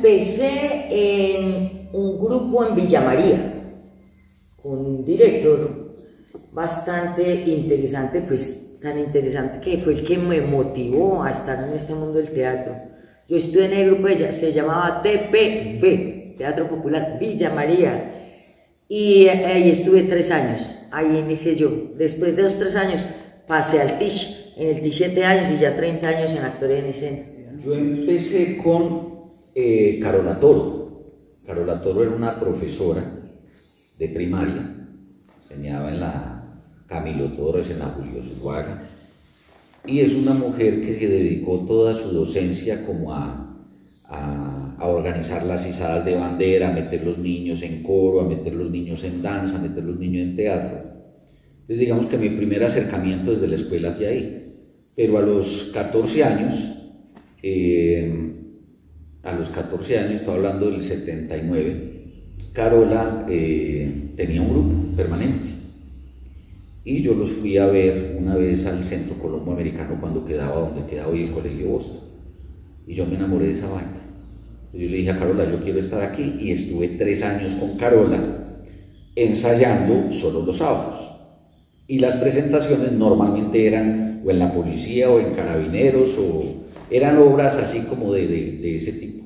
empecé en un grupo en Villa María, con un director bastante interesante, pues tan interesante que fue el que me motivó a estar en este mundo del teatro. Yo estuve en el grupo, se llamaba TPV, Teatro Popular Villa María, y ahí estuve 3 años, ahí inicié yo. Después de los 3 años pasé al TICH, en el TICH 7 años y ya 30 años en actoría en escena. Yo empecé con Carola Toro. Carola Toro era una profesora de primaria, enseñaba en la Camilo Torres, en la Julio Zuluaga, y es una mujer que se dedicó toda su docencia como a organizar las izadas de bandera, a meter los niños en coro, a meter los niños en danza, a meter los niños en teatro. Entonces digamos que mi primer acercamiento desde la escuela fue ahí, pero a los 14 años, estoy hablando del 79, Carola tenía un grupo permanente y yo los fui a ver una vez al Centro Colombo Americano donde quedaba hoy el Colegio Boston, y yo me enamoré de esa vaina. Yo le dije a Carola, yo quiero estar aquí, y estuve 3 años con Carola ensayando solo los sábados, y las presentaciones normalmente eran o en la policía o en carabineros, o eran obras así como de ese tipo.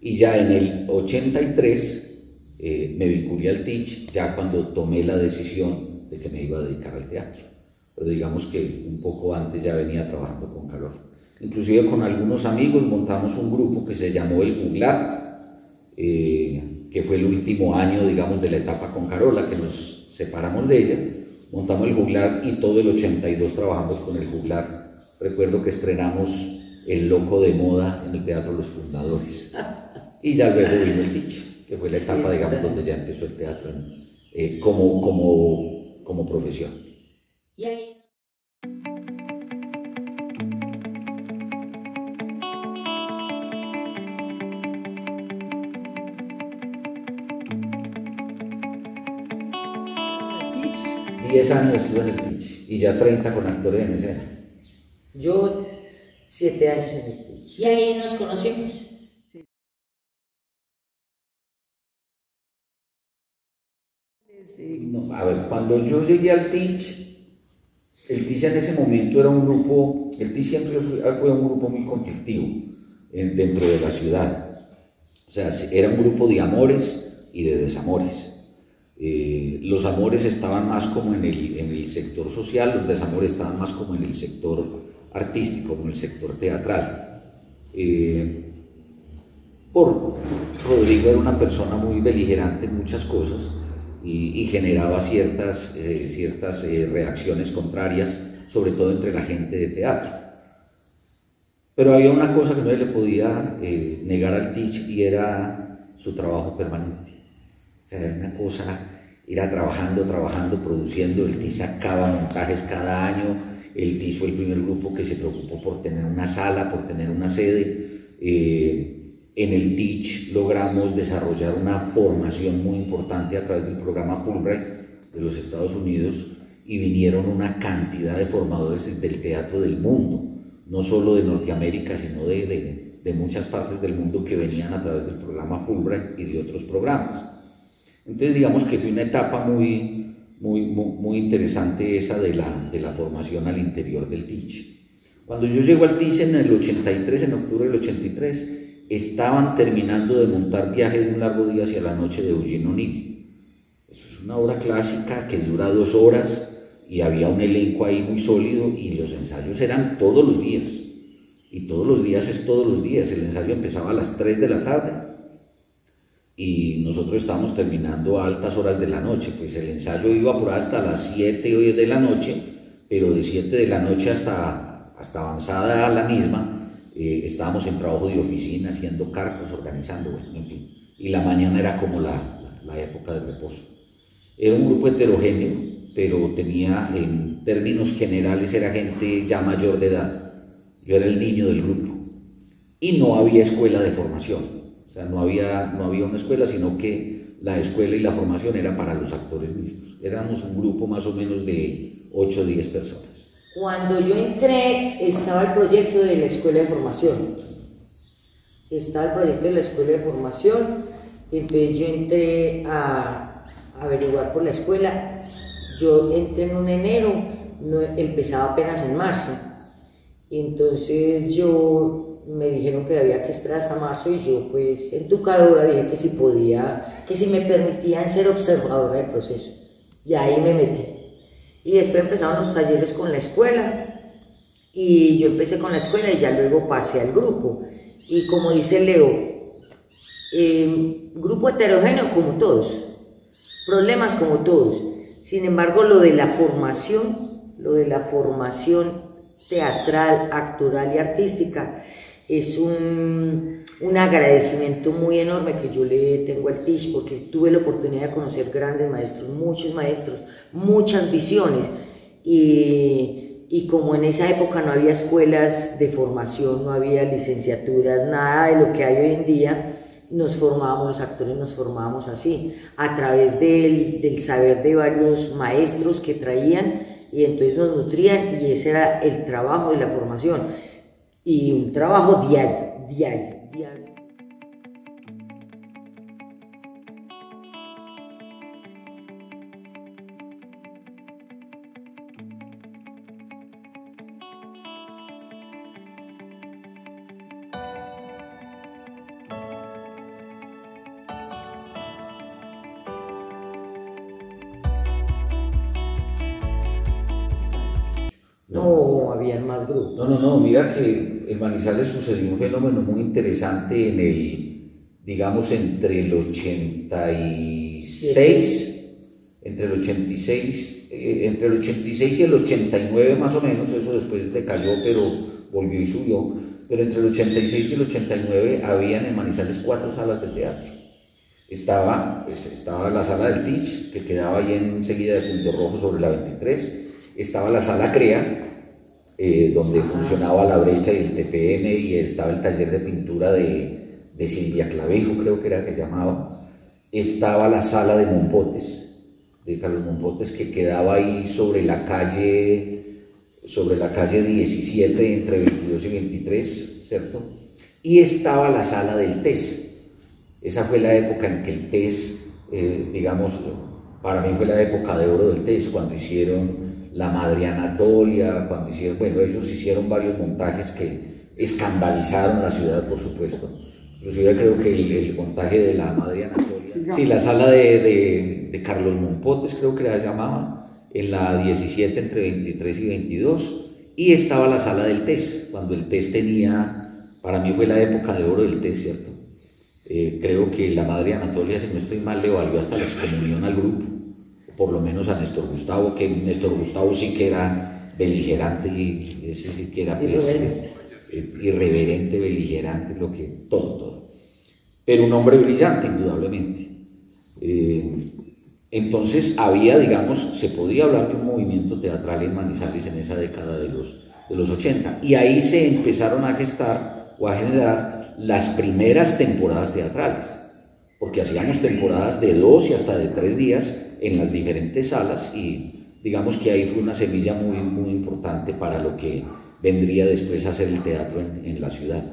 Y ya en el 83 me vinculé al TICH, ya cuando tomé la decisión de que me iba a dedicar al teatro, pero digamos que un poco antes ya venía trabajando con Carola. Inclusive con algunos amigos montamos un grupo que se llamó El Juglar, que fue el último año, digamos, de la etapa con Carola, que nos separamos de ella. Montamos El Juglar y todo el 82 trabajamos con El Juglar. Recuerdo que estrenamos El Loco de Moda en el Teatro Los Fundadores. Y ya luego vino el TICH, que fue la etapa, digamos, donde ya empezó el teatro como profesión. Y ahí... TICH, 10 años estuve en el TICH y ya 30 con actores en escena. Yo 7 años en el TICH. Y ahí nos conocimos. No, a ver, cuando yo llegué al TICH, el TICH en ese momento era un grupo, el TICH siempre fue un grupo muy conflictivo dentro de la ciudad. O sea, era un grupo de amores y de desamores. Los amores estaban más como en el sector social, los desamores estaban más como en el sector artístico, como en el sector teatral. Rodrigo era una persona muy beligerante en muchas cosas y generaba ciertas reacciones contrarias, sobre todo entre la gente de teatro. Pero había una cosa que no le podía negar al TICH, y era su trabajo permanente. O sea, era una cosa, era trabajando, produciendo. El TICH sacaba montajes cada año. El TICH fue el primer grupo que se preocupó por tener una sala, por tener una sede. En el TICH logramos desarrollar una formación muy importante a través del programa Fulbright de los Estados Unidos, y vinieron una cantidad de formadores del teatro del mundo, no solo de Norteamérica, sino de muchas partes del mundo, que venían a través del programa Fulbright y de otros programas. Entonces digamos que fue una etapa muy interesante esa de la formación al interior del TICH. Cuando yo llego al TICH en el 83, en octubre del 83, estaban terminando de montar Viaje de un largo día hacia la noche de Eugene O'Neill. Eso es una obra clásica que dura 2 horas, y había un elenco ahí muy sólido, y los ensayos eran todos los días, y todos los días es todos los días. El ensayo empezaba a las 3 de la tarde y nosotros estábamos terminando a altas horas de la noche. Pues el ensayo iba por hasta las 7 o 10 de la noche, pero de 7 de la noche hasta avanzada a la misma estábamos en trabajo de oficina, haciendo cartas, organizando, bueno, en fin. Y la mañana era como la época de reposo. Era un grupo heterogéneo, pero tenía, en términos generales, era gente ya mayor de edad. Yo era el niño del grupo. Y no había escuela de formación. O sea, no había una escuela, sino que la escuela y la formación era para los actores mismos. Éramos un grupo más o menos de 8 o 10 personas. Cuando yo entré, estaba el proyecto de la escuela de formación. estaba el proyecto de la escuela de formación, entonces yo entré a averiguar por la escuela. Yo entré en un enero, no, empezaba apenas en marzo, entonces me dijeron que había que esperar hasta marzo y yo pues educadora dije que si podía, que si me permitían ser observadora del proceso, y ahí me metí. Y después empezaron los talleres con la escuela, y yo empecé con la escuela y ya luego pasé al grupo. Y como dice Leo, grupo heterogéneo como todos, problemas como todos. Sin embargo, lo de la formación teatral, actoral y artística es un agradecimiento muy enorme que yo le tengo al TICH, porque tuve la oportunidad de conocer grandes maestros, muchas visiones, y como en esa época no había escuelas de formación, no había licenciaturas, nada de lo que hay hoy en día, nos formábamos, los actores nos formábamos así, a través del saber de varios maestros que traían, y entonces nos nutrían, y ese era el trabajo de la formación, y un trabajo diario. No, habían más grupos. No, mira que en Manizales sucedió un fenómeno muy interesante digamos, entre el 86 y el 89 más o menos, eso después decayó, pero volvió y subió, pero entre el 86 y el 89 habían en Manizales 4 salas de teatro. Estaba la sala del TICH, que quedaba ahí enseguida de Punto Rojo sobre la 23, estaba la sala CREA, donde funcionaba La Brecha y el TPM, y estaba el taller de pintura de Silvia Clavejo, creo que era que llamaba. Estaba la sala de Mompotes, de Carlos Mompotes, que quedaba ahí sobre la calle 17 entre 22 y 23, ¿cierto? Y estaba la sala del TES. Esa fue la época en que el TES, digamos, para mí fue la época de oro del TES, cuando hicieron La Madre Anatolia, ellos hicieron varios montajes que escandalizaron la ciudad, por supuesto. Inclusive creo que el montaje de La Madre Anatolia, sí, la sala de Carlos Mompotes, creo que la llamaba, en la 17 entre 23 y 22, y estaba la sala del TES, cuando el TES tenía, para mí fue la época de oro del TES, ¿cierto? Creo que La Madre Anatolia, si no estoy mal, le valió hasta la excomunión al grupo, por lo menos a Néstor Gustavo, que Néstor Gustavo sí que era beligerante, y ese sí que era irreverente, beligerante, todo. Pero un hombre brillante, indudablemente. Entonces había, digamos, se podía hablar de un movimiento teatral en Manizales en esa década de los 80, y ahí se empezaron a gestar o a generar las primeras temporadas teatrales, porque hacíamos temporadas de 2 y hasta de 3 días en las diferentes salas, y digamos que ahí fue una semilla muy, muy importante para lo que vendría después a ser el teatro en la ciudad.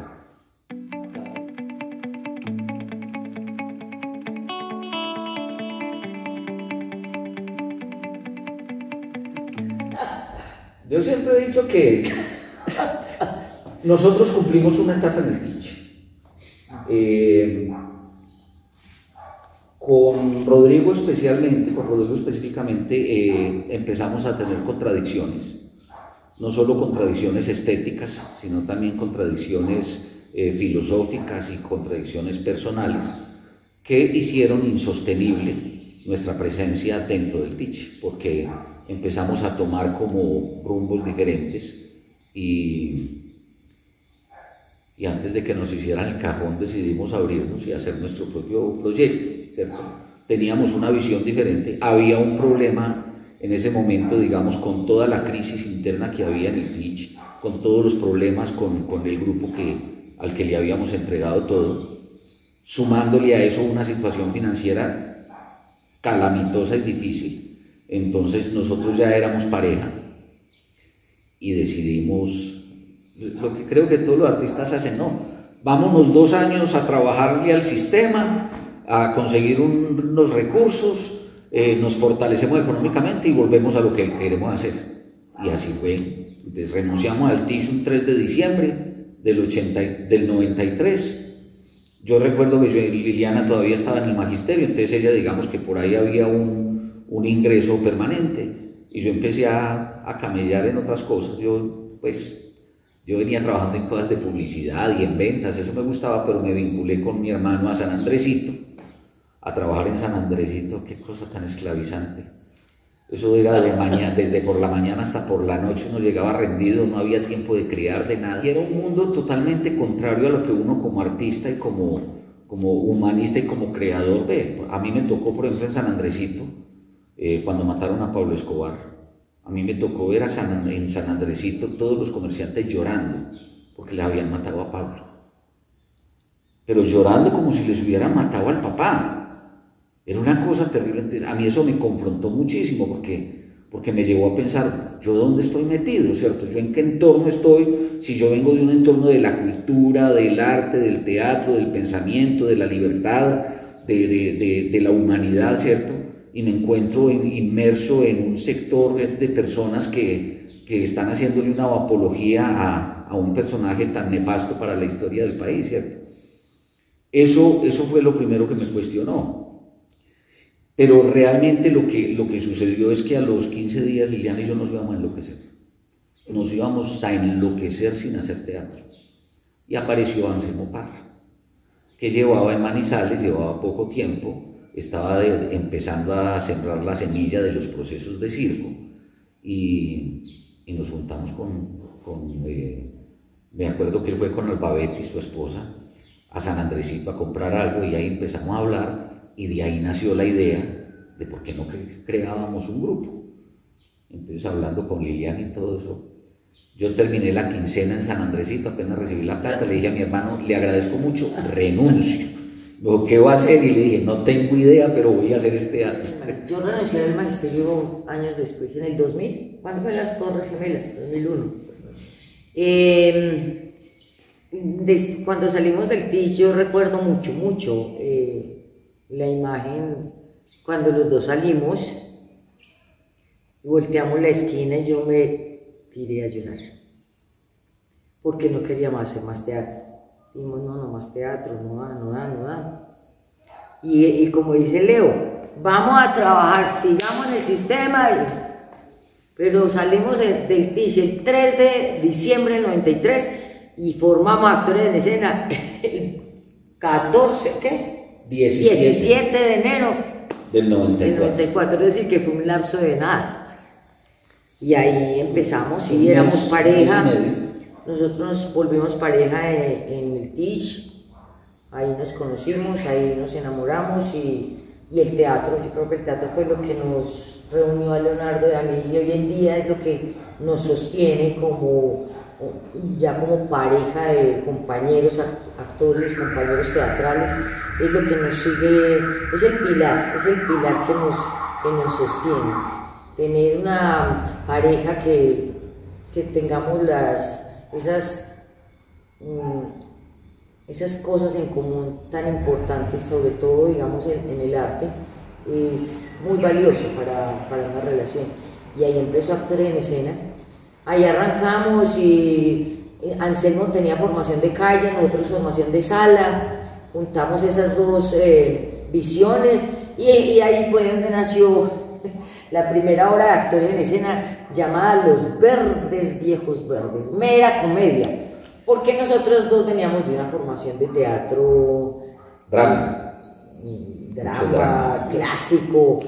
Yo siempre he dicho que nosotros cumplimos una etapa en el TICH. Con Rodrigo específicamente, empezamos a tener contradicciones, no solo contradicciones estéticas, sino también contradicciones filosóficas y contradicciones personales, que hicieron insostenible nuestra presencia dentro del TICH, porque empezamos a tomar como rumbos diferentes, y antes de que nos hicieran el cajón decidimos abrirnos y hacer nuestro propio proyecto, ¿cierto? Teníamos una visión diferente, había un problema en ese momento, digamos, con toda la crisis interna que había en el TICH, con todos los problemas con el grupo al que le habíamos entregado todo, sumándole a eso una situación financiera calamitosa y difícil. Entonces nosotros ya éramos pareja y decidimos, lo que creo que todos los artistas hacen, no, vámonos 2 años a trabajarle al sistema, a conseguir unos recursos, nos fortalecemos económicamente y volvemos a lo que queremos hacer. Y así fue. Entonces renunciamos al TIS un 3 de diciembre del 93. Yo recuerdo que Liliana todavía estaba en el magisterio, entonces ella, digamos que por ahí había un ingreso permanente, y yo empecé a camellar en otras cosas. Yo venía trabajando en cosas de publicidad y en ventas, eso me gustaba, pero me vinculé con mi hermano a San Andresito, a trabajar en San Andresito. Qué cosa tan esclavizante. Eso era desde por la mañana hasta por la noche, uno llegaba rendido, no había tiempo de criar, de nada. Y era un mundo totalmente contrario a lo que uno como artista y como humanista y como creador ve. A mí me tocó, por ejemplo, en San Andresito, cuando mataron a Pablo Escobar, a mí me tocó ver en San Andresito todos los comerciantes llorando porque les habían matado a Pablo. Pero llorando como si les hubieran matado al papá. Era una cosa terrible. Entonces, a mí eso me confrontó muchísimo porque me llevó a pensar, ¿yo dónde estoy metido, cierto? ¿Yo en qué entorno estoy? Si yo vengo de un entorno de la cultura, del arte, del teatro, del pensamiento, de la libertad, de la humanidad, ¿cierto? Y me encuentro inmerso en un sector de personas que están haciéndole una apología a un personaje tan nefasto para la historia del país, ¿cierto? Eso fue lo primero que me cuestionó. Pero realmente lo que sucedió es que a los 15 días Liliana y yo nos íbamos a enloquecer. Nos íbamos a enloquecer sin hacer teatro. Y apareció Anselmo Parra, que llevaba en Manizales, llevaba poco tiempo, estaba empezando a sembrar la semilla de los procesos de circo, y nos juntamos me acuerdo que él fue con Albabetti, su esposa, a San Andresito a comprar algo, y ahí empezamos a hablar. Y de ahí nació la idea de por qué no creábamos un grupo. Entonces, hablando con Liliana y todo eso, yo terminé la quincena en San Andresito, apenas recibí la plata, le dije a mi hermano, le agradezco mucho, renuncio. Dijo, ¿qué va a hacer? Y le dije, no tengo idea, pero voy a hacer este teatro. Yo renuncié al magisterio años después, en el 2000, ¿cuándo fue las Torres Gemelas? 2001. Cuando salimos del TIS, yo recuerdo mucho la imagen cuando los dos salimos y volteamos la esquina y yo me tiré a llorar porque no queríamos hacer más teatro. Dijimos, no más teatro, no da. Y como dice Leo, vamos a trabajar, sigamos en el sistema. Pero salimos del TIS el 3 de diciembre del 93 y formamos Actores en Escena el 17 de enero del 94. Es decir, que fue un lapso de nada. Y ahí empezamos y éramos pareja. Nosotros nos volvimos pareja en el TIS. Ahí nos conocimos, ahí nos enamoramos, y el teatro, yo creo que el teatro fue lo que nos reunió a Leonardo y a mí, y hoy en día es lo que nos sostiene como pareja de compañeros actores, compañeros teatrales. Es lo que nos sigue, es el pilar que nos sostiene. Tener una pareja que tengamos esas cosas en común tan importantes, sobre todo, digamos, en el arte, es muy valioso para una relación. Y ahí empezó Actores en Escena. Ahí arrancamos y Anselmo tenía formación de calle, nosotros formación de sala. Juntamos esas dos visiones y ahí fue donde nació la primera obra de Actores en Escena, llamada Los Verdes Viejos Verdes, mera comedia, porque nosotros dos veníamos de una formación de teatro, drama clásico,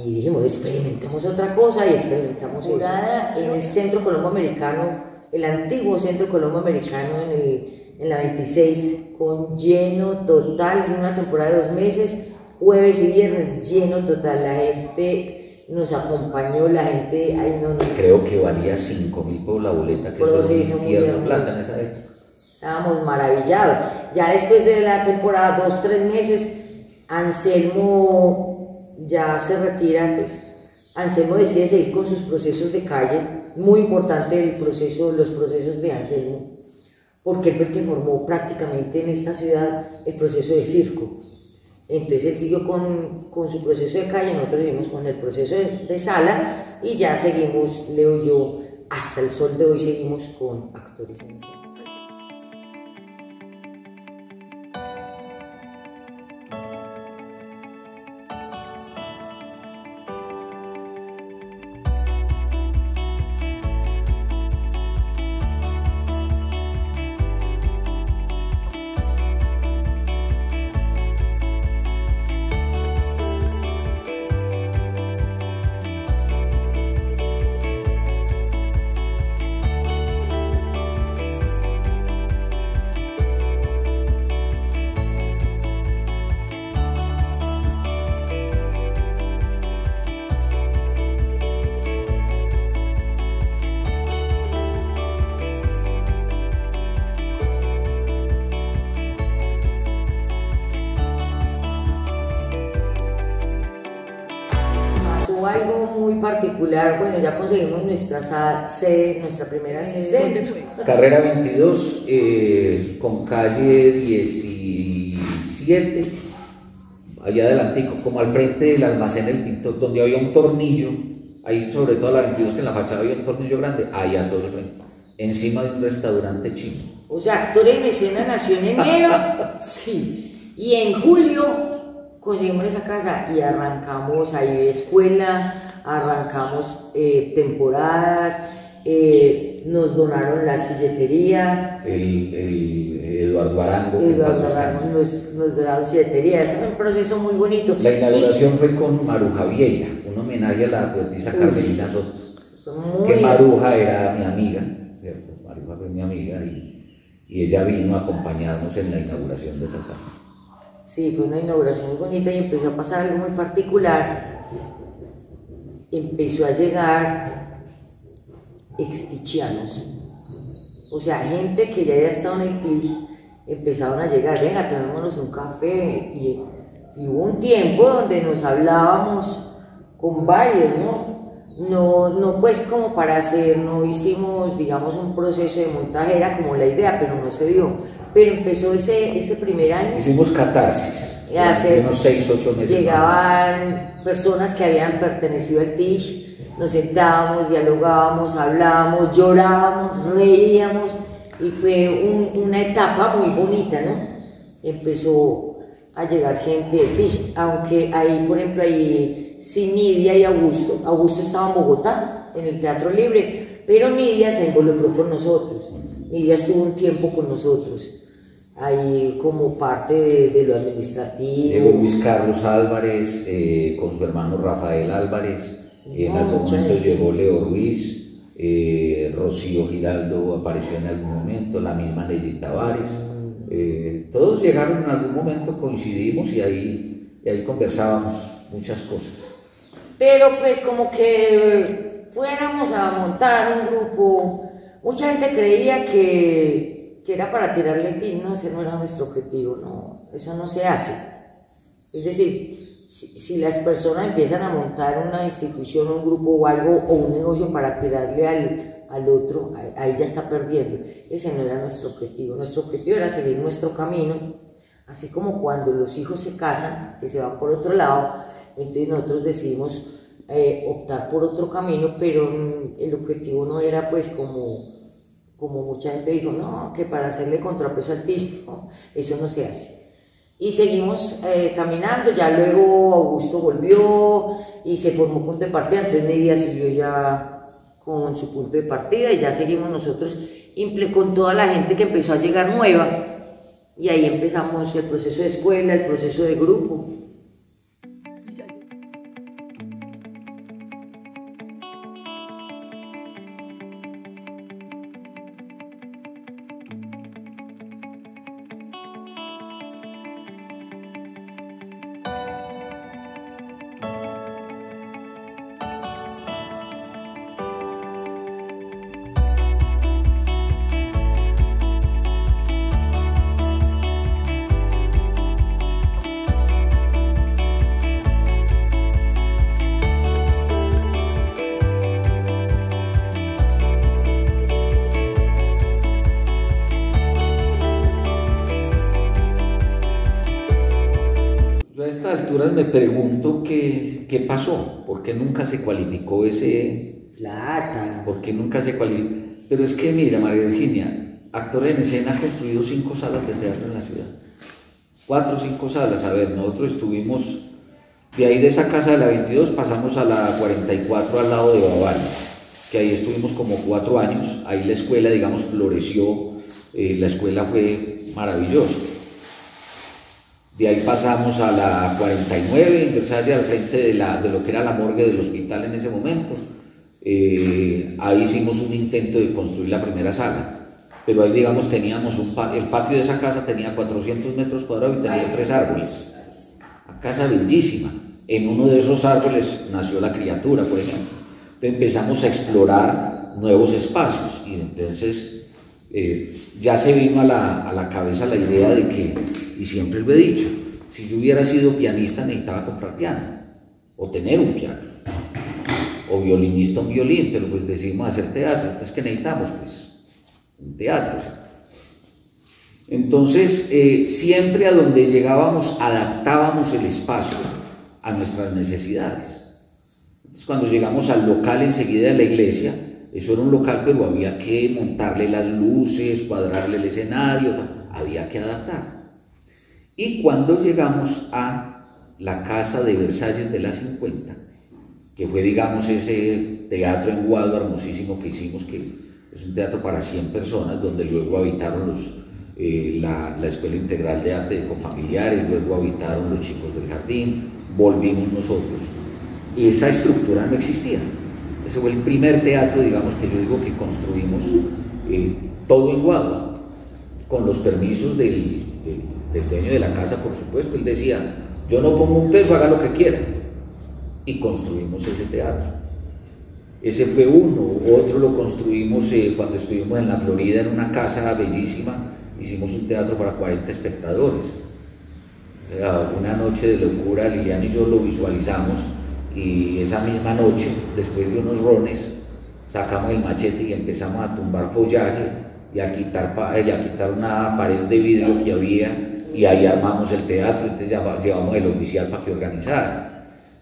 y dijimos, experimentemos otra cosa, y experimentamos eso. En el Centro Colombo Americano, el antiguo Centro Colombo Americano, en la 26, con lleno total, es una temporada de 2 meses, jueves y viernes, lleno total. La gente nos acompañó, la gente, creo que valía 5.000 por la boleta, que eso es un infierno plata en esa época. Estábamos maravillados. Ya después de la temporada, 2-3 meses, Anselmo ya se retira, pues Anselmo decide seguir con sus procesos de calle, muy importante los procesos de Anselmo, porque él fue el que formó prácticamente en esta ciudad el proceso de circo. Entonces él siguió con su proceso de calle, nosotros seguimos con el proceso de sala y ya seguimos, Leo y yo, hasta el sol de hoy seguimos con actores en escena. Algo muy particular, bueno, ya conseguimos nuestra sede, nuestra primera sede. Carrera 22, con calle 17, allá adelantico, como al frente del almacén El Pintor, donde había un tornillo, ahí sobre todo a la 22, que en la fachada había un tornillo grande, allá todo el frente, encima de un restaurante chino. O sea, Actores en Escena nació en enero, sí, y en julio conseguimos esa casa y arrancamos ahí escuela, arrancamos temporadas, nos donaron la silletería. Eduardo Arango. Eduardo Arango nos donaron silletería, fue un proceso muy bonito. La inauguración fue con Maruja Vieira, un homenaje a la poetisa Carmelina Soto. Que Maruja era mi amiga, ¿cierto? Maruja fue mi amiga y ella vino a acompañarnos en la inauguración de esa sala. Sí, fue una inauguración muy bonita y empezó a pasar algo muy particular. Empezó a llegar extichianos, o sea, gente que ya había estado en el TIC, empezaron a llegar, venga, tomémonos un café, y hubo un tiempo donde nos hablábamos con varios, no pues como para hacer, no hicimos, digamos, un proceso de montaje, era como la idea, pero no se dio. Pero empezó ese primer año. Hicimos catarsis, unos 6, 8 meses. Llegaban personas que habían pertenecido al TIC, nos sentábamos, dialogábamos, hablábamos, llorábamos, reíamos, y fue una etapa muy bonita, ¿no? Empezó a llegar gente del TIC, aunque ahí, por ejemplo, ahí sí Nidia y Augusto estaba en Bogotá, en el Teatro Libre, pero Nidia se involucró con nosotros, Nidia estuvo un tiempo con nosotros, ahí como parte de lo administrativo. Llegó Luis Carlos Álvarez con su hermano Rafael Álvarez, en algún momento llegó Leo Ruiz, Rocío Giraldo apareció en algún momento, la misma Nelly Tavares, todos llegaron en algún momento, coincidimos y ahí conversábamos muchas cosas. Pero pues como que fuéramos a montar un grupo, mucha gente creía que era para tirarle el TIC, no, ese no era nuestro objetivo, no, eso no se hace. Es decir, si las personas empiezan a montar una institución, un grupo o algo, o un negocio para tirarle al otro, ahí ya está perdiendo. Ese no era nuestro objetivo era seguir nuestro camino, así como cuando los hijos se casan, que se van por otro lado, entonces nosotros decidimos optar por otro camino, pero el objetivo no era pues como mucha gente dijo, no, que para hacerle contrapeso al TIC, no, eso no se hace. Y seguimos caminando, ya luego Augusto volvió y se formó punto de partida, entonces Nidia siguió ya con su punto de partida y ya seguimos nosotros con toda la gente que empezó a llegar nueva y ahí empezamos el proceso de escuela, el proceso de grupo. alturas me pregunto qué pasó, por qué nunca se cualificó ese... Plata. ¿Por qué nunca se cualificó? Pero es que mira, María Virginia, Actores en Escena ha construido 5 salas de teatro en la ciudad. 4 o 5 salas. A ver, nosotros estuvimos, de ahí de esa casa de la 22 pasamos a la 44 al lado de Bavaria, que ahí estuvimos como 4 años. Ahí la escuela, digamos, floreció, la escuela fue maravillosa. De ahí pasamos a la 49 en Versalles, al frente de lo que era la morgue del hospital en ese momento. Ahí hicimos un intento de construir la primera sala, pero ahí, digamos, teníamos el patio de esa casa tenía 400 metros cuadrados y tenía 3 árboles. Una casa bellísima. En uno de esos árboles nació La Criatura, por ejemplo. Entonces empezamos a explorar nuevos espacios y entonces ya se vino a la cabeza la idea de que, y siempre lo he dicho, si yo hubiera sido pianista necesitaba comprar piano o tener un piano, o violinista un violín, pero pues decidimos hacer teatro. Entonces, ¿qué necesitamos? Pues un teatro. Entonces, siempre a donde llegábamos adaptábamos el espacio a nuestras necesidades. Entonces, cuando llegamos al local enseguida de la iglesia, eso era un local, pero había que montarle las luces, cuadrarle el escenario, había que adaptar. Y cuando llegamos a la casa de Versalles de la 50, que fue, digamos, ese teatro en Guado hermosísimo que hicimos, que es un teatro para 100 personas, donde luego habitaron la Escuela Integral de Arte con familiares, luego habitaron los chicos del jardín, volvimos nosotros. Y esa estructura no existía. Ese fue el primer teatro, digamos, que yo digo que construimos todo en Guado, con los permisos del dueño de la casa, por supuesto. Él decía, yo no pongo un peso, haga lo que quiera. Y construimos ese teatro. Ese fue uno. Otro lo construimos cuando estuvimos en la Florida, en una casa bellísima. Hicimos un teatro para 40 espectadores. O sea, una noche de locura, Liliana y yo lo visualizamos, y esa misma noche, después de unos rones, sacamos el machete y empezamos a tumbar follaje y a quitar una pared de vidrio que había, y ahí armamos el teatro. Entonces llevamos el oficial para que organizara.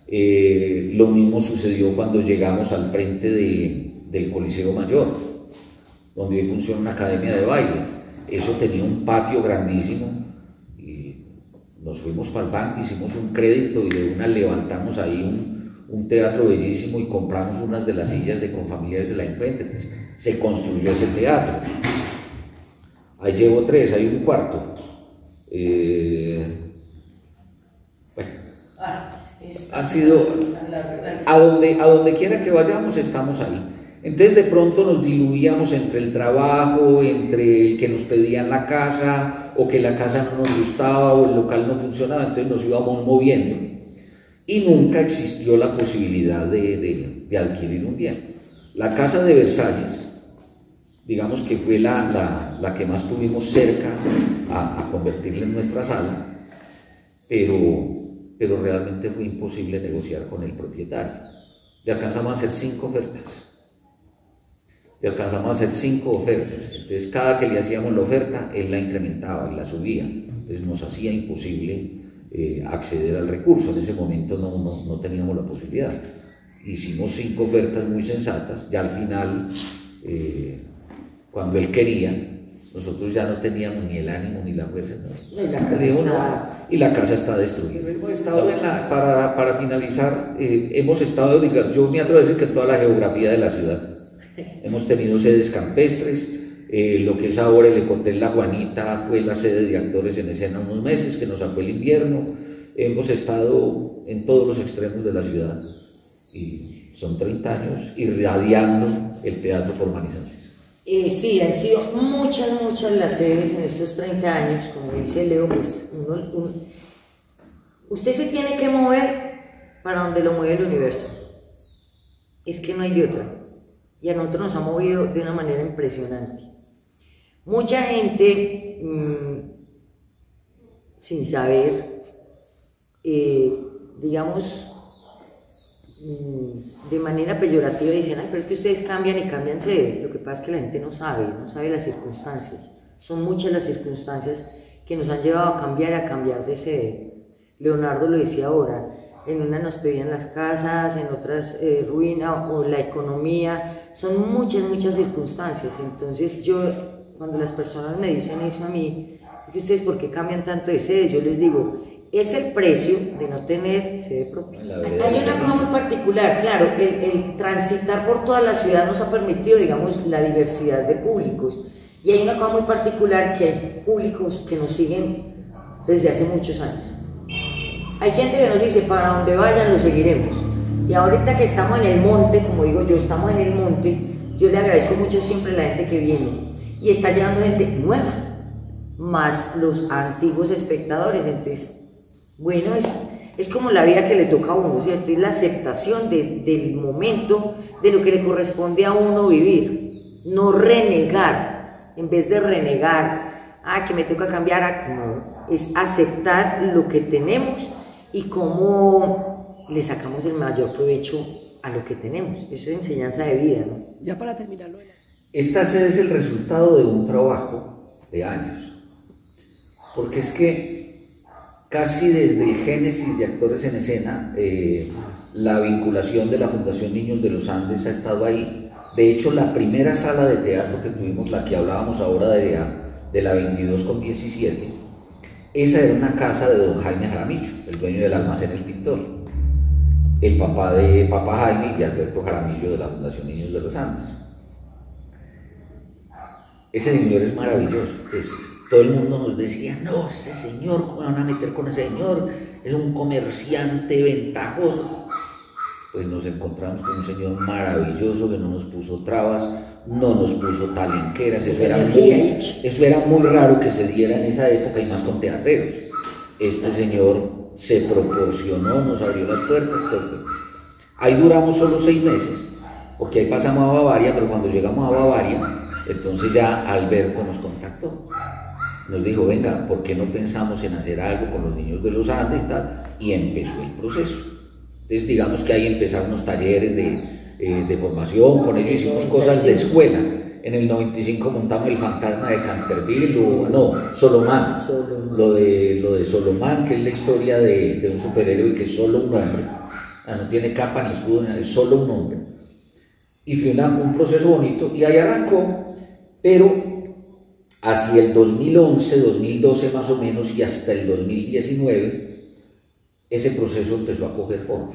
Lo mismo sucedió cuando llegamos al frente del Coliseo Mayor, donde hoy funciona una academia de baile. Eso tenía un patio grandísimo y nos fuimos para el banco, hicimos un crédito y de una levantamos ahí un teatro bellísimo y compramos unas de las sillas de Confamiliares de la 50. Entonces, se construyó ese teatro. Ahí llevo 3, hay un cuarto. Han sido, a donde quiera que vayamos estamos ahí. Entonces de pronto nos diluíamos entre el trabajo, entre el que nos pedían la casa, o que la casa no nos gustaba, o el local no funcionaba. Entonces nos íbamos moviendo y nunca existió la posibilidad de adquirir un bien. La casa de Versalles, digamos que fue la que más tuvimos cerca a convertirla en nuestra sala, pero realmente fue imposible negociar con el propietario. Le alcanzamos a hacer 5 ofertas. Entonces cada que le hacíamos la oferta, él la incrementaba, la subía. Entonces nos hacía imposible acceder al recurso. En ese momento no teníamos la posibilidad. Hicimos 5 ofertas muy sensatas. Ya al final, cuando él quería, nosotros ya no teníamos ni el ánimo ni la fuerza. Y la casa está destruida. Hemos estado para finalizar, hemos estado, yo me atrevo a decir que en toda la geografía de la ciudad. Hemos tenido sedes campestres, lo que es ahora el Ecotel La Juanita fue la sede de Actores en Escena unos meses, que nos sacó el invierno. Hemos estado en todos los extremos de la ciudad y son 30 años irradiando el teatro por Manizales. Sí, han sido muchas las sedes en estos 30 años, como dice Leo, pues usted se tiene que mover para donde lo mueve el universo. Es que no hay de otra. Y a nosotros nos ha movido de una manera impresionante. Mucha gente, sin saber, digamos, de manera peyorativa dicen, ay, pero es que ustedes cambian y cambian sede. Lo que pasa es que la gente no sabe las circunstancias. Son muchas las circunstancias que nos han llevado a cambiar de sede. Leonardo lo decía ahora, en una nos pedían las casas, en otras ruina o la economía, son muchas circunstancias. Entonces yo, cuando las personas me dicen eso a mí, que ustedes por qué cambian tanto de sede, yo les digo, es el precio de no tener sede propia. Hay una cosa muy particular, claro, el transitar por toda la ciudad nos ha permitido, digamos, la diversidad de públicos, y hay una cosa muy particular, que hay públicos que nos siguen desde hace muchos años. Hay gente que nos dice, para donde vayan lo seguiremos, y ahorita que estamos en el monte, como digo yo, estamos en el monte, yo le agradezco mucho siempre a la gente que viene, y está llegando gente nueva, más los antiguos espectadores. Entonces, bueno, es como la vida que le toca a uno, ¿cierto? Es la aceptación del momento, de lo que le corresponde a uno vivir, no renegar, en vez de renegar, que me toca cambiar, no, es aceptar lo que tenemos y cómo le sacamos el mayor provecho a lo que tenemos. Eso es enseñanza de vida, ¿no? Ya para terminarlo. Esta sede es el resultado de un trabajo de años, porque es que casi desde el génesis de Actores en Escena, la vinculación de la Fundación Niños de los Andes ha estado ahí. De hecho, la primera sala de teatro que tuvimos, la que hablábamos ahora de la 22 con 17, esa era una casa de don Jaime Jaramillo, el dueño del almacén El Pintor, el papá de Papá Jaime y de Alberto Jaramillo de la Fundación Niños de los Andes. Ese señor es maravilloso. Todo el mundo nos decía, no, ese señor, ¿cómo van a meter con ese señor? Es un comerciante ventajoso. Pues nos encontramos con un señor maravilloso que no nos puso trabas, no nos puso talenqueras. Eso era muy raro que se diera en esa época, y más con teatreros. Este señor se proporcionó, nos abrió las puertas. Ahí duramos solo 6 meses, porque ahí pasamos a Bavaria, pero cuando llegamos a Bavaria, entonces ya Alberto nos contactó. Nos dijo, venga, ¿por qué no pensamos en hacer algo con los niños de los Andes y tal? Y empezó el proceso. Entonces, digamos que ahí empezaron los talleres de formación, con ellos hicimos cosas de escuela. En el 95 montamos el fantasma de Canterville, Solomán. Lo de Solomán, que es la historia de un superhéroe que es solo un hombre. No tiene capa ni escudo, es solo un hombre. Y fue un proceso bonito, y ahí arrancó, pero hacia el 2011, 2012 más o menos, y hasta el 2019, ese proceso empezó a coger forma.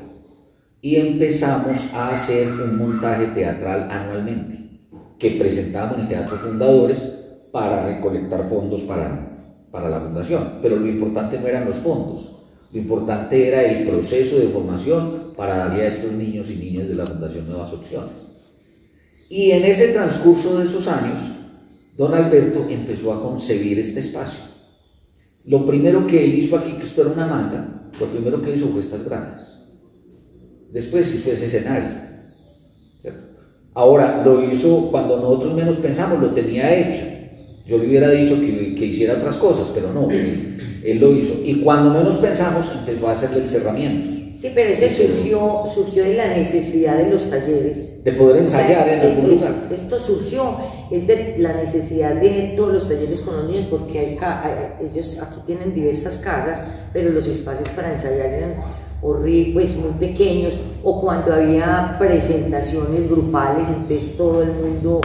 Y empezamos a hacer un montaje teatral anualmente, que presentábamos en el Teatro Fundadores para recolectar fondos para la fundación. Pero lo importante no eran los fondos, lo importante era el proceso de formación para darle a estos niños y niñas de la Fundación nuevas opciones. Y en ese transcurso de esos años, don Alberto empezó a concebir este espacio. Lo primero que él hizo aquí, que esto era una manga, lo primero que hizo fue estas gradas. Después hizo ese escenario, ¿cierto? Ahora, lo hizo cuando nosotros menos pensamos, lo tenía hecho. Yo le hubiera dicho que hiciera otras cosas, pero no, él lo hizo. Y cuando menos pensamos, empezó a hacerle el cerramiento. Sí, pero ese surgió de la necesidad de los talleres. De poder ensayar en algún lugar. Esto surgió, es de la necesidad de todos los talleres con los niños, porque ellos aquí tienen diversas casas, pero los espacios para ensayar eran horribles, pues muy pequeños, o cuando había presentaciones grupales, entonces todo el mundo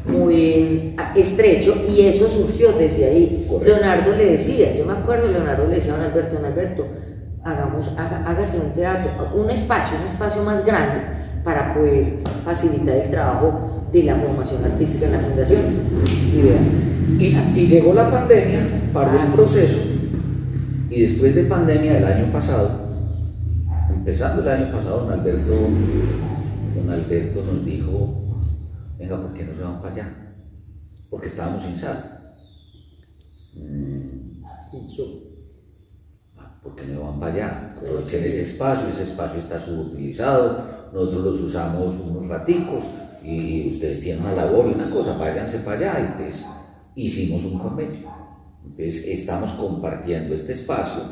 muy estrecho, y eso surgió desde ahí. Correcto. Leonardo le decía, yo me acuerdo, Leonardo le decía a don Alberto, hágase un teatro, un espacio más grande para poder facilitar el trabajo de la formación artística en la fundación. Y llegó la pandemia, paró el proceso, y después de pandemia del año pasado, empezando el año pasado, don Alberto nos dijo, venga, ¿por qué no se van para allá? Porque estábamos sin sala. ¿Por qué no van para allá? Aprovechen ese espacio está subutilizado, nosotros los usamos unos raticos y ustedes tienen una labor y una cosa, váyanse para allá. Y entonces hicimos un convenio. Entonces estamos compartiendo este espacio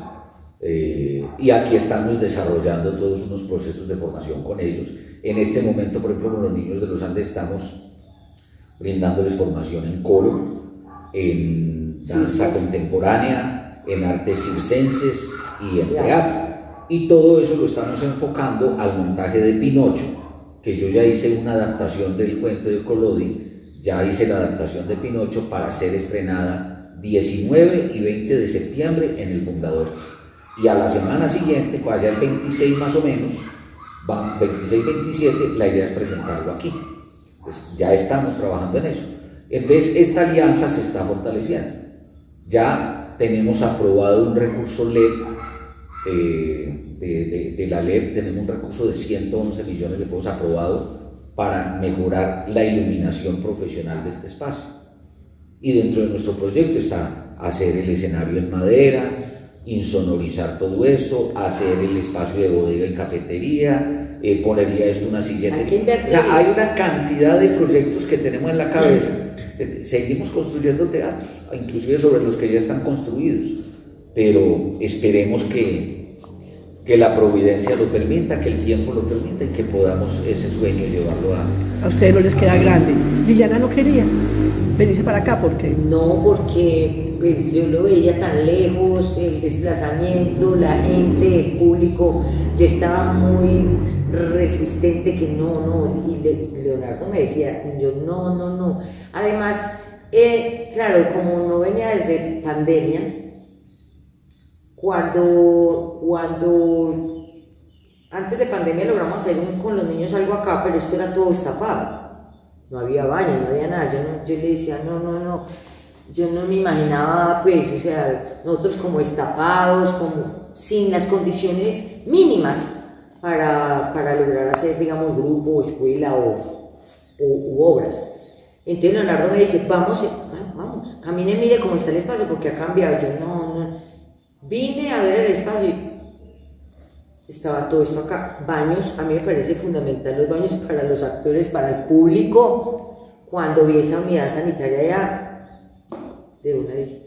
y aquí estamos desarrollando todos unos procesos de formación con ellos. En este momento, por ejemplo, con los niños de los Andes estamos brindándoles formación en coro, en danza contemporánea, en artes circenses y en teatro. Y todo eso lo estamos enfocando al montaje de Pinocho, que yo ya hice una adaptación del cuento de Collodi, ya hice la adaptación de Pinocho para ser estrenada 19 y 20 de septiembre en el Fundadores. Y a la semana siguiente, para allá el 26 más o menos, 26-27, la idea es presentarlo aquí. Entonces, ya estamos trabajando en eso. Entonces, esta alianza se está fortaleciendo. Ya tenemos aprobado un recurso LEP, de la LEP, tenemos un recurso de 111 millones de pesos aprobado para mejorar la iluminación profesional de este espacio. Y dentro de nuestro proyecto está hacer el escenario en madera, insonorizar todo esto, hacer el espacio de bodega y cafetería, ponerle a esto una silleta. O sea, hay una cantidad de proyectos que tenemos en la cabeza. Seguimos construyendo teatros, inclusive sobre los que ya están construidos, pero esperemos que la providencia lo permita, que el tiempo lo permita y que podamos ese sueño llevarlo a ustedes no les queda grande. Liliana no quería venirse para acá, ¿por qué? No, porque pues yo lo veía tan lejos, el desplazamiento, la gente, el público, yo estaba muy resistente que no, y Leonardo me decía, yo no. Además, claro, como no venía desde pandemia, cuando antes de pandemia logramos hacer con los niños algo acá, pero esto era todo destapado. No había baño, no había nada. Yo le decía, no, yo no me imaginaba, pues, o sea, nosotros como destapados, como sin las condiciones mínimas para lograr hacer, digamos, grupo, escuela u obras. Entonces Leonardo me dice, vamos, camine, mire cómo está el espacio, porque ha cambiado. Yo no. Vine a ver el espacio y estaba todo esto acá. Baños, a mí me parece fundamental los baños para los actores, para el público. Cuando vi esa unidad sanitaria de una dije,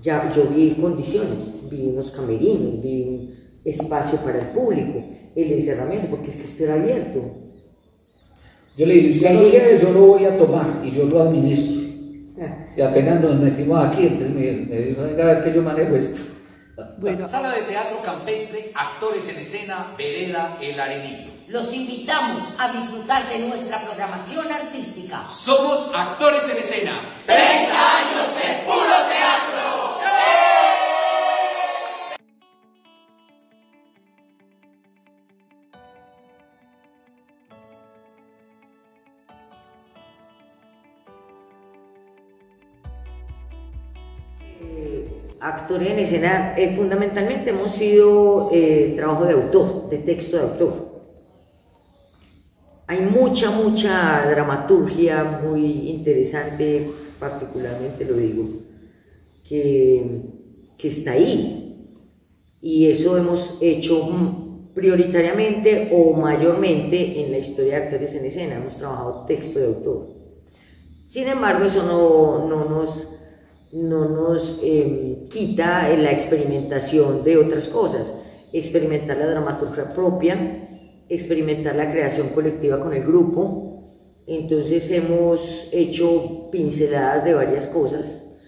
ya yo vi condiciones, vi unos camerinos, vi un espacio para el público, el encerramiento, porque es que esto era abierto. Yo le dije, usted no quiere, yo lo voy a tomar y yo lo administro. Y apenas nos metimos aquí, entonces me dijo, venga a ver que yo manejo esto. Bueno. Sala de Teatro Campestre, actores en escena, Vereda El Arenillo. Los invitamos a disfrutar de nuestra programación artística. Somos actores en escena. 30 años de puro teatro. Actores en escena, fundamentalmente hemos sido trabajo de autor, de texto de autor. Hay mucha dramaturgia muy interesante, particularmente lo digo, que está ahí. Y eso hemos hecho prioritariamente o mayormente en la historia de actores en escena, hemos trabajado texto de autor. Sin embargo, eso no nos quita la experimentación de otras cosas, experimentar la dramaturgia propia, experimentar la creación colectiva con el grupo. Entonces hemos hecho pinceladas de varias cosas,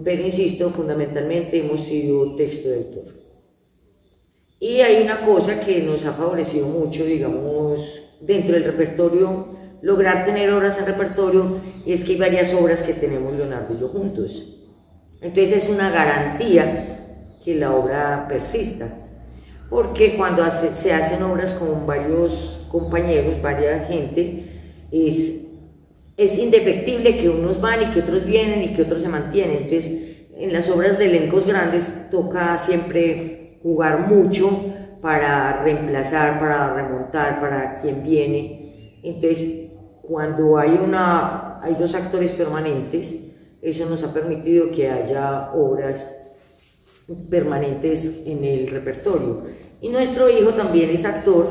pero insisto, fundamentalmente hemos sido texto de autor. Y hay una cosa que nos ha favorecido mucho, digamos, dentro del repertorio, lograr tener obras en repertorio, y es que hay varias obras que tenemos Leonardo y yo juntos. Entonces es una garantía que la obra persista, porque cuando se hacen obras con varios compañeros, varias gente, es indefectible que unos van y que otros vienen y que otros se mantienen. Entonces en las obras de elencos grandes toca siempre jugar mucho para reemplazar, para remontar, para quien viene. Entonces cuando hay dos actores permanentes, eso nos ha permitido que haya obras permanentes en el repertorio. Y nuestro hijo también es actor,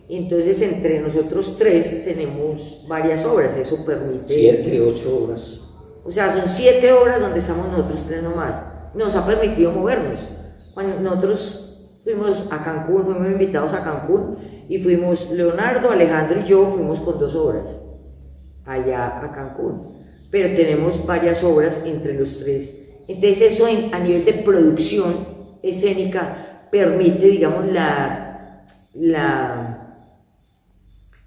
entonces entre nosotros tres tenemos varias obras, eso permite... 7, 8 obras. O sea, son 7 obras donde estamos nosotros tres nomás. Nos ha permitido movernos. Cuando nosotros fuimos a Cancún, fuimos invitados a Cancún, y fuimos Leonardo, Alejandro y yo, fuimos con 2 obras allá a Cancún, pero tenemos varias obras entre los tres Entonces eso a nivel de producción escénica permite, digamos,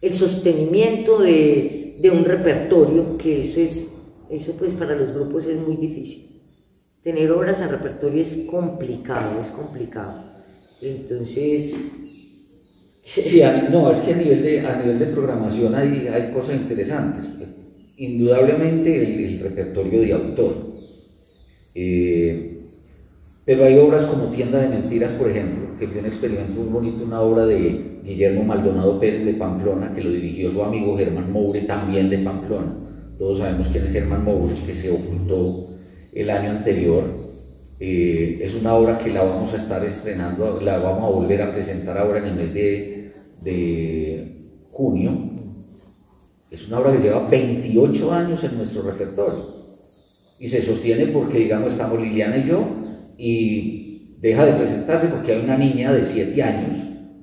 el sostenimiento de un repertorio, que eso pues para los grupos es muy difícil. Tener obras en repertorio es complicado, Entonces... Sí, no, es que a nivel de programación hay cosas interesantes. Indudablemente el repertorio de autor. Pero hay obras como Tienda de Mentiras, por ejemplo, que fue un experimento muy bonito, una obra de Guillermo Maldonado Pérez de Pamplona, que lo dirigió su amigo Germán Moure, también de Pamplona. Todos sabemos quién es Germán Moure, que se ocultó el año anterior. Es una obra que la vamos a estar estrenando, la vamos a volver a presentar ahora en el mes de junio. Es una obra que lleva 28 años en nuestro repertorio y se sostiene porque, digamos, estamos Liliana y yo, y deja de presentarse porque hay una niña de 7 años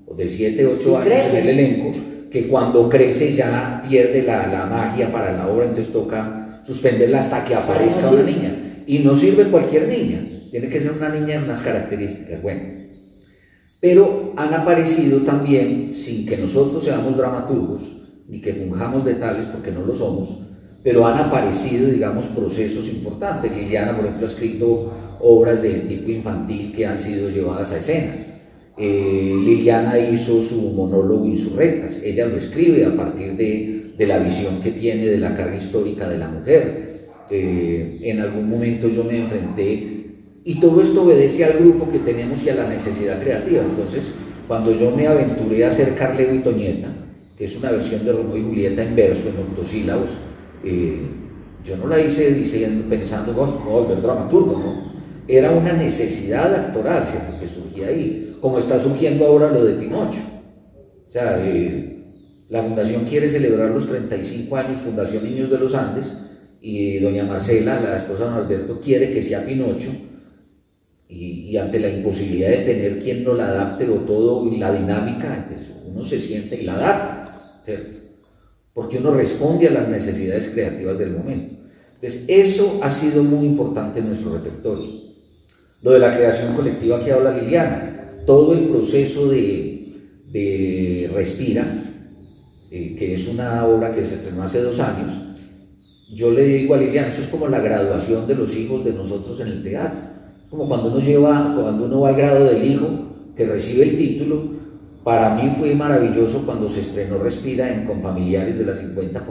o de 7, 8 años en el elenco que cuando crece ya pierde la magia para la obra, entonces toca suspenderla hasta que aparezca una niña, y no sirve cualquier niña, tiene que ser una niña de unas características. Bueno, pero han aparecido también, sin que nosotros seamos dramaturgos ni que fungamos de tales, porque no lo somos, pero han aparecido, digamos, procesos importantes. Liliana, por ejemplo, ha escrito obras de tipo infantil que han sido llevadas a escena. Liliana hizo su monólogo Insurrectas, ella lo escribe a partir de la visión que tiene de la carga histórica de la mujer. En algún momento yo me enfrenté, y todo esto obedece al grupo que tenemos y a la necesidad creativa. Entonces, cuando yo me aventuré a hacer Carleo y Toñeta, que es una versión de Romeo y Julieta en verso, en octosílabos, yo no la hice pensando, bueno, no volver dramaturgo, no. Era una necesidad actoral, ¿cierto?, que surgía ahí, como está surgiendo ahora lo de Pinocho. O sea, la Fundación quiere celebrar los 35 años, Fundación Niños de los Andes, y doña Marcela, la esposa de don Alberto, quiere que sea Pinocho, y ante la imposibilidad de tener quien no la adapte o todo, y la dinámica, entonces uno se siente y la adapta, ¿cierto? Porque uno responde a las necesidades creativas del momento. Entonces eso ha sido muy importante en nuestro repertorio. Lo de la creación colectiva que habla Liliana, todo el proceso de Respira, que es una obra que se estrenó hace 2 años, yo le digo a Liliana, eso es como la graduación de los hijos de nosotros en el teatro. Como cuando uno va al grado del hijo que recibe el título. Para mí fue maravilloso cuando se estrenó Respira en Confamiliares de la 50,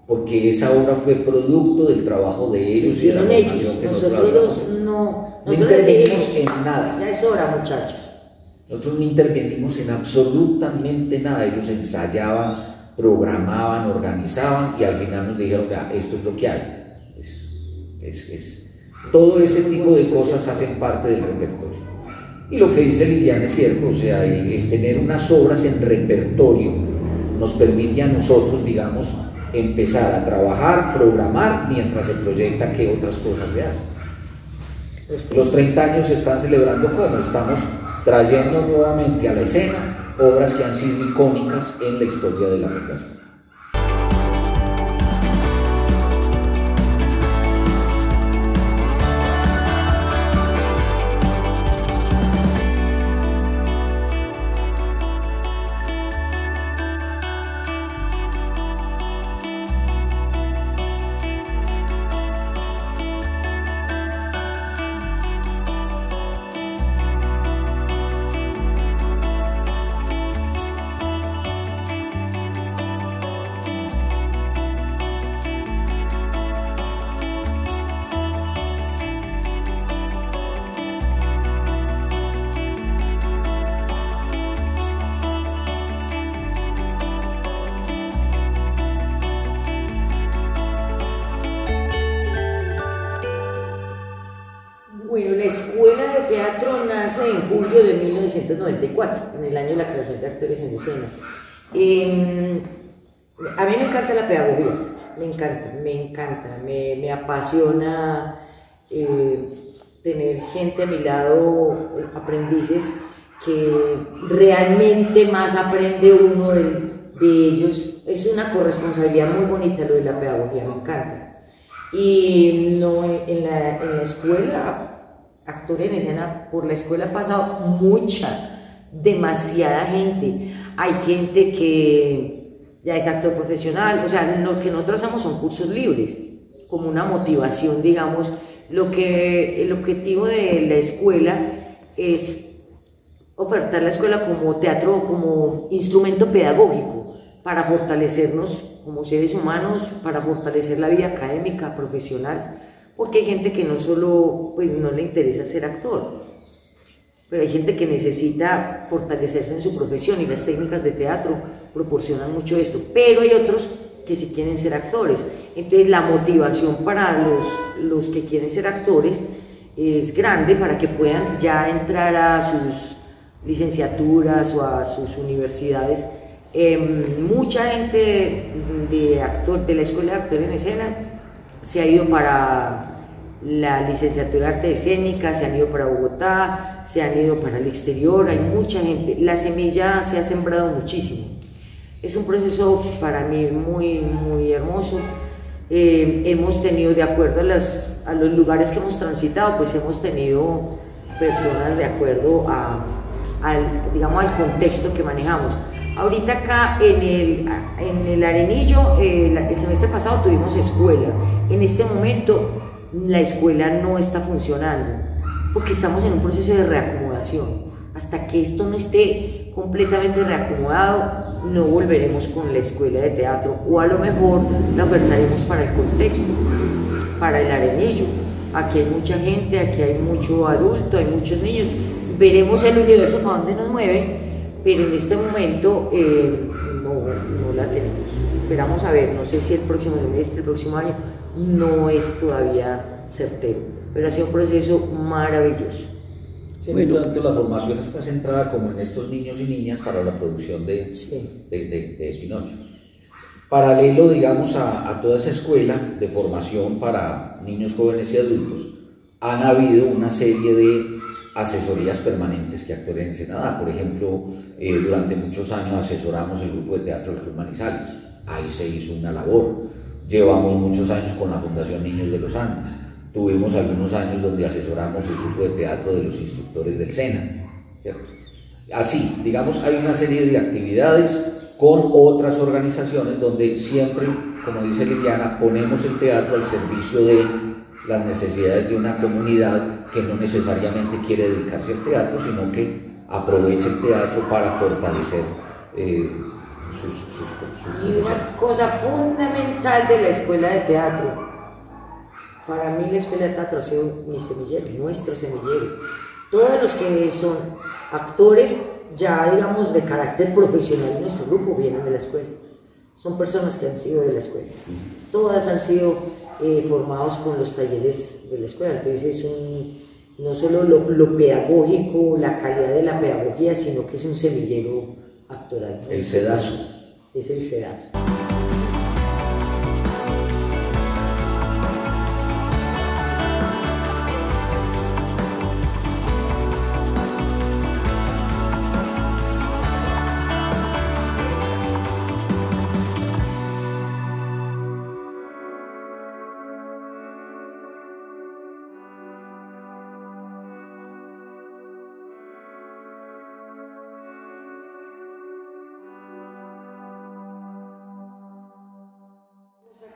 porque esa obra fue producto del trabajo de ellos y de la formación que nosotros no intervenimos en nada. Ya es hora, muchachos. Nosotros no intervenimos en absolutamente nada. Ellos ensayaban, programaban, organizaban, y al final nos dijeron, ya, esto es lo que hay. Todo ese tipo de cosas hacen parte del repertorio. Y lo que dice Liliana es cierto, o sea, el tener unas obras en repertorio nos permite a nosotros, digamos, empezar a trabajar, programar, mientras se proyecta que otras cosas se hacen. Los 30 años se están celebrando como estamos trayendo nuevamente a la escena obras que han sido icónicas en la historia de la Fundación. Bueno, la Escuela de Teatro nace en julio de 1994, en el año de la creación de Actores en Escena. A mí me encanta la pedagogía, me apasiona tener gente a mi lado, aprendices, que realmente más aprende uno de ellos. Es una corresponsabilidad muy bonita lo de la pedagogía, me encanta. Y no, en la escuela, actor en escena, por la escuela ha pasado demasiada gente. Hay gente que ya es actor profesional, o sea, lo que nosotros hacemos son cursos libres, como una motivación, digamos. El objetivo de la escuela es ofertar la escuela como teatro, como instrumento pedagógico, para fortalecernos como seres humanos, para fortalecer la vida académica, profesional, porque hay gente que no solo, pues no le interesa ser actor, pero hay gente que necesita fortalecerse en su profesión y las técnicas de teatro proporcionan mucho esto, pero hay otros que sí quieren ser actores. Entonces la motivación para los que quieren ser actores es grande para que puedan ya entrar a sus licenciaturas o a sus universidades. Mucha gente de la Escuela de Actor en Escena se ha ido para la licenciatura de Arte Escénica, se han ido para Bogotá, se han ido para el exterior, hay mucha gente, la semilla se ha sembrado muchísimo. Es un proceso para mí muy, muy hermoso. Hemos tenido, de acuerdo a los lugares que hemos transitado, pues hemos tenido personas de acuerdo digamos, al contexto que manejamos. Ahorita acá en el Arenillo, el semestre pasado tuvimos escuela. En este momento la escuela no está funcionando porque estamos en un proceso de reacomodación. Hasta que esto no esté completamente reacomodado, no volveremos con la escuela de teatro, o a lo mejor la ofertaremos para el contexto, para el Arenillo. Aquí hay mucha gente, aquí hay mucho adulto, hay muchos niños. Veremos el universo para dónde nos mueve, pero en este momento no la tenemos. Esperamos a ver, no sé si el próximo semestre, el próximo año, no es todavía certero, pero ha sido un proceso maravilloso. Sí, en este momento la formación está centrada como en estos niños y niñas para la producción de Pinocho. Paralelo, digamos, a toda esa escuela de formación para niños, jóvenes y adultos, han habido una serie de asesorías permanentes que Actor en Escena da. Por ejemplo, durante muchos años asesoramos el grupo de teatro del Club Manizales. Ahí se hizo una labor. Llevamos muchos años con la Fundación Niños de los Andes. Tuvimos algunos años donde asesoramos el grupo de teatro de los instructores del SENA, ¿cierto? Así, digamos, hay una serie de actividades con otras organizaciones donde siempre, como dice Liliana, ponemos el teatro al servicio de las necesidades de una comunidad que no necesariamente quiere dedicarse al teatro, sino que aprovecha el teatro para fortalecer sus Y una cosa fundamental de la escuela de teatro, para mí la escuela de teatro ha sido mi semillero, nuestro semillero. Todos los que son actores ya, digamos, de carácter profesional en nuestro grupo vienen de la escuela. Son personas que han sido de la escuela. Todas han sido formados con los talleres de la escuela. Entonces es no solo lo pedagógico, la calidad de la pedagogía, sino que es un semillero actoral. El sedazo. Es el sedazo.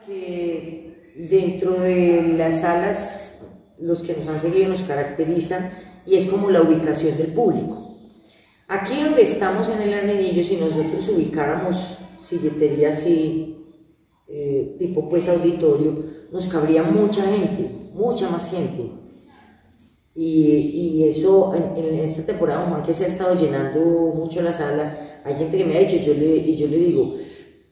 Que dentro de las salas, los que nos han seguido nos caracterizan, y es como la ubicación del público. Aquí donde estamos en el Arenillo, si nosotros ubicáramos silletería así, tipo pues auditorio, nos cabría mucha gente, mucha más gente. Y eso en esta temporada, Juan, que se ha estado llenando mucho la sala, hay gente que me ha dicho, yo le digo,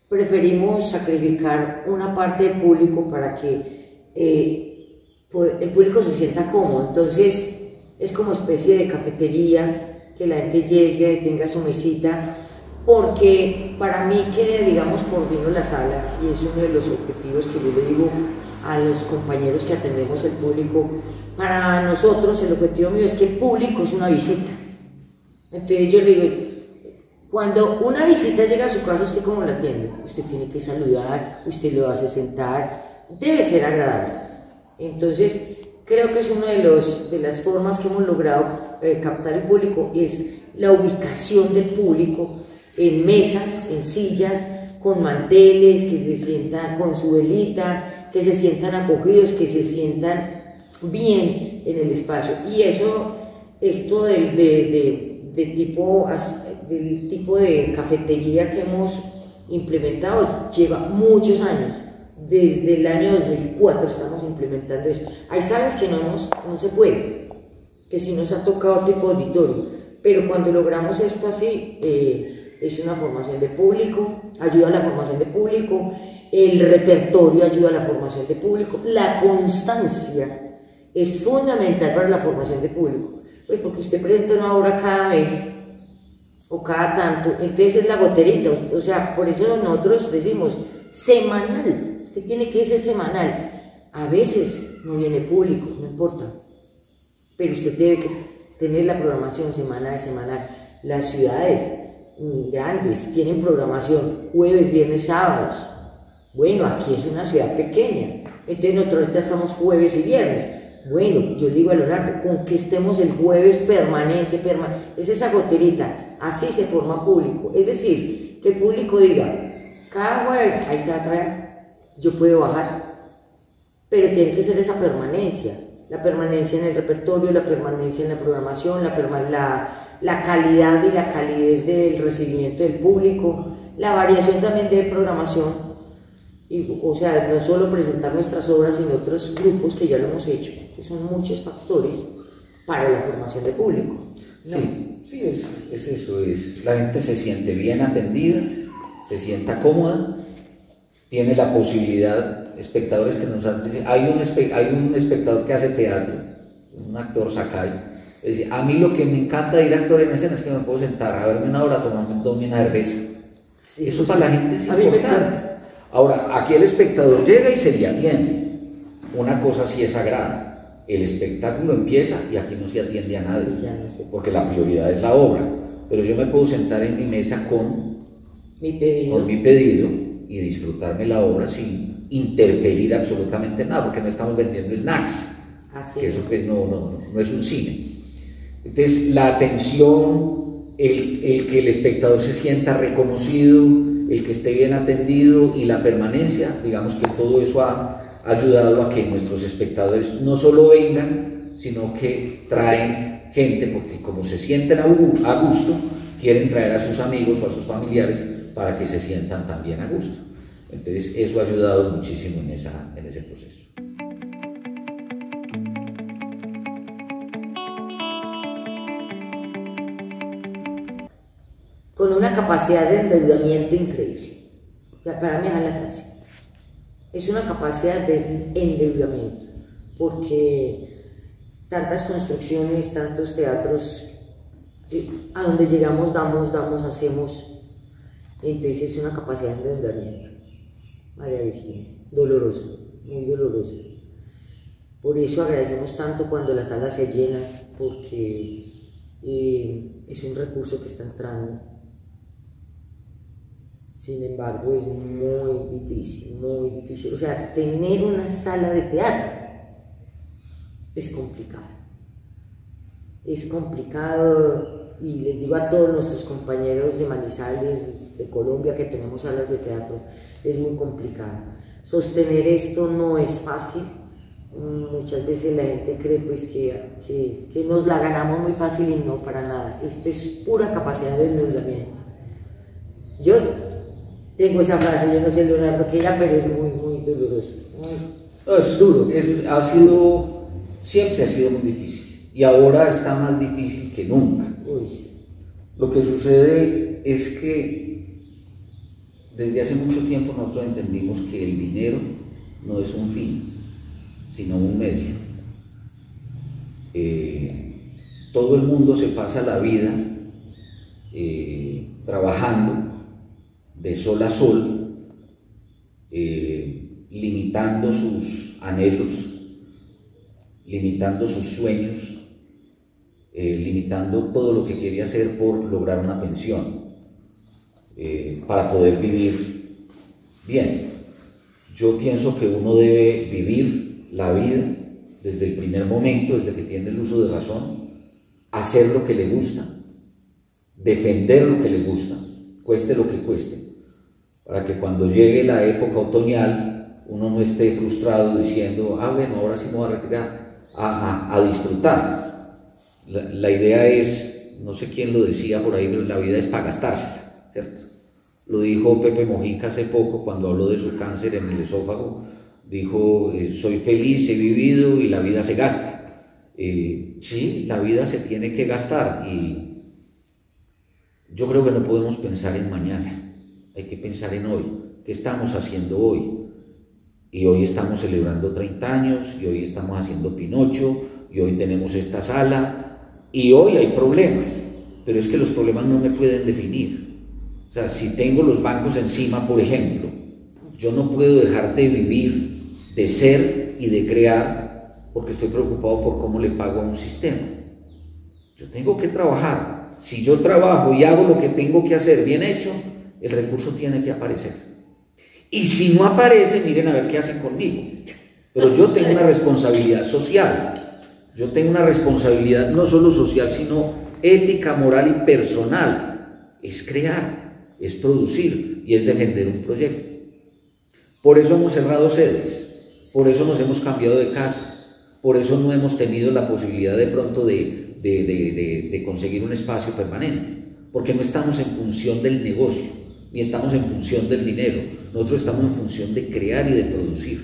preferimos sacrificar una parte del público para que el público se sienta cómodo. Entonces es como especie de cafetería, que la gente llegue, tenga su mesita, porque para mí que, digamos, coordino la sala, y es uno de los objetivos que yo le digo a los compañeros que atendemos el público, para nosotros el objetivo mío es que el público es una visita. Entonces yo le digo, cuando una visita llega a su casa, ¿usted cómo la atiende? Usted tiene que saludar, usted lo hace sentar, debe ser agradable. Entonces, creo que es una de las formas que hemos logrado captar el público, es la ubicación del público en mesas, en sillas, con manteles, que se sientan con su velita, que se sientan acogidos, que se sientan bien en el espacio. Y esto del tipo de cafetería que hemos implementado lleva muchos años. Desde el año 2004 estamos implementando eso. Hay salas que no se puede, que sí nos ha tocado tipo auditorio, pero cuando logramos esto así, es una formación de público, ayuda a la formación de público, el repertorio ayuda a la formación de público, la constancia es fundamental para la formación de público, pues porque usted presenta una obra cada mes o cada tanto, entonces es la goterita, o sea, por eso nosotros decimos semanal, usted tiene que ser semanal. A veces no viene público, no importa, pero usted debe tener la programación semanal. Las ciudades grandes tienen programación jueves, viernes, sábados. Bueno, aquí es una ciudad pequeña, entonces nosotros ahorita estamos jueves y viernes. Bueno, yo le digo a Leonardo, con que estemos el jueves permanente, es esa goterita, así se forma público. Es decir, que el público diga, cada jueves hay teatro, yo puedo bajar, pero tiene que ser esa permanencia, la permanencia en el repertorio, la permanencia en la programación, la calidad y la calidez del recibimiento del público, la variación también de programación. O sea, no solo presentar nuestras obras, sino otros grupos que ya lo hemos hecho, que son muchos factores para la formación de público, ¿no? Sí, es eso, la gente se siente bien atendida, se sienta cómoda, tiene la posibilidad, espectadores que nos han dicho, hay un espectador que hace teatro, un actor Sakai, dice, a mí lo que me encanta de ir a actuar en escena es que me puedo sentar a verme una obra, tomarme una cerveza. Sí, eso para la gente es importante. A mí me encanta. Ahora, aquí el espectador llega y se le atiende. Una cosa sí es sagrada. El espectáculo empieza y aquí no se atiende a nadie, porque la prioridad es la obra. Pero yo me puedo sentar en mi mesa con mi pedido y disfrutarme la obra sin interferir absolutamente nada, porque no estamos vendiendo snacks. Que eso pues no es un cine. Entonces, la atención, el que el espectador se sienta reconocido, el que esté bien atendido y la permanencia, digamos que todo eso ha ayudado a que nuestros espectadores no solo vengan, sino que traen gente, porque como se sienten a gusto, quieren traer a sus amigos o a sus familiares para que se sientan también a gusto. Entonces eso ha ayudado muchísimo en ese proceso. Con una capacidad de endeudamiento increíble. Para mí es la frase. Es una capacidad de endeudamiento, porque tantas construcciones, tantos teatros, a donde llegamos damos, hacemos. Entonces es una capacidad de endeudamiento. María Virginia, dolorosa, muy dolorosa. Por eso agradecemos tanto cuando la sala se llena, porque es un recurso que está entrando. Sin embargo, es muy difícil, muy difícil. O sea, tener una sala de teatro es complicado. Es complicado, y les digo a todos nuestros compañeros de Manizales, de Colombia, que tenemos salas de teatro, es muy complicado. Sostener esto no es fácil. Muchas veces la gente cree pues que nos la ganamos muy fácil y no, para nada. Esto es pura capacidad de endeudamiento. Yo tengo esa frase, yo no sé Leonardo qué era, pero es muy, muy doloroso, muy duro. Siempre ha sido muy difícil y ahora está más difícil que nunca. Uy, sí. Lo que sucede es que desde hace mucho tiempo nosotros entendimos que el dinero no es un fin, sino un medio. Todo el mundo se pasa la vida trabajando de sol a sol, limitando sus anhelos, limitando sus sueños, limitando todo lo que quería hacer por lograr una pensión, para poder vivir bien. Yo pienso que uno debe vivir la vida desde el primer momento, desde que tiene el uso de razón, hacer lo que le gusta, defender lo que le gusta, cueste lo que cueste, para que cuando llegue la época otoñal uno no esté frustrado diciendo, bueno, ahora sí me voy a retirar, a disfrutar. La idea es, no sé quién lo decía por ahí, pero la vida es para gastársela, ¿cierto? Lo dijo Pepe Mojica hace poco cuando habló de su cáncer en el esófago, dijo, soy feliz, he vivido y la vida se gasta. Sí, la vida se tiene que gastar y yo creo que no podemos pensar en mañana, hay que pensar en hoy. ¿Qué estamos haciendo hoy? Y hoy estamos celebrando 30 años, y hoy estamos haciendo Pinocho, y hoy tenemos esta sala, y hoy hay problemas, pero es que los problemas no me pueden definir. O sea, si tengo los bancos encima, por ejemplo, yo no puedo dejar de vivir, de ser y de crear, porque estoy preocupado por cómo le pago a un sistema. Yo tengo que trabajar. Si yo trabajo y hago lo que tengo que hacer bien hecho, el recurso tiene que aparecer. Y si no aparece, miren a ver qué hacen conmigo. Pero yo tengo una responsabilidad social. Yo tengo una responsabilidad no solo social, sino ética, moral y personal. Es crear, es producir y es defender un proyecto. Por eso hemos cerrado sedes, por eso nos hemos cambiado de casa. Por eso no hemos tenido la posibilidad de pronto de conseguir un espacio permanente, porque no estamos en función del negocio, ni estamos en función del dinero, nosotros estamos en función de crear y de producir,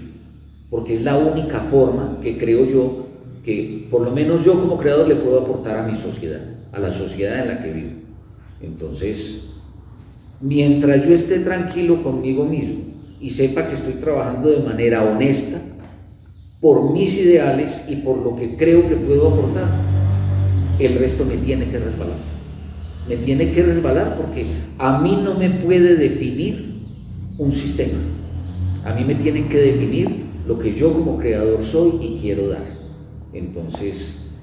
porque es la única forma que creo yo que por lo menos yo como creador le puedo aportar a mi sociedad, a la sociedad en la que vivo. Entonces, mientras yo esté tranquilo conmigo mismo y sepa que estoy trabajando de manera honesta, por mis ideales y por lo que creo que puedo aportar, el resto me tiene que resbalar. Me tiene que resbalar porque a mí no me puede definir un sistema. A mí me tienen que definir lo que yo como creador soy y quiero dar. Entonces,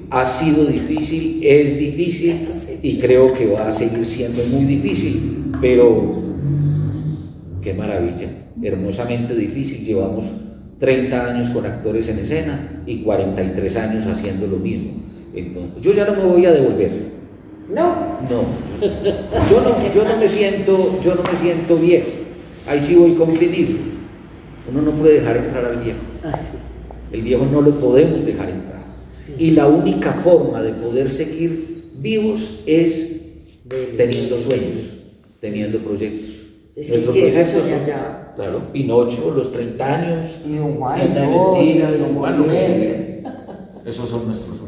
ha sido difícil, es difícil y creo que va a seguir siendo muy difícil, pero qué maravilla, hermosamente difícil. Llevamos 30 años con Actores en Escena y 43 años haciendo lo mismo. Entonces, yo ya no me voy a devolver. No. Yo no me siento viejo. Ahí sí voy con Clint Eastwood. Uno no puede dejar entrar al viejo. Sí. El viejo no lo podemos dejar entrar. Y la única forma de poder seguir vivos es teniendo sueños, teniendo proyectos. Es Nuestros que proyectos son, ya. Claro, Pinocho, los 30 años, y Don Juan, Tienda de no, Mentira, y Don Juan, lo que Miguel. sea. Esos son nuestros sueños.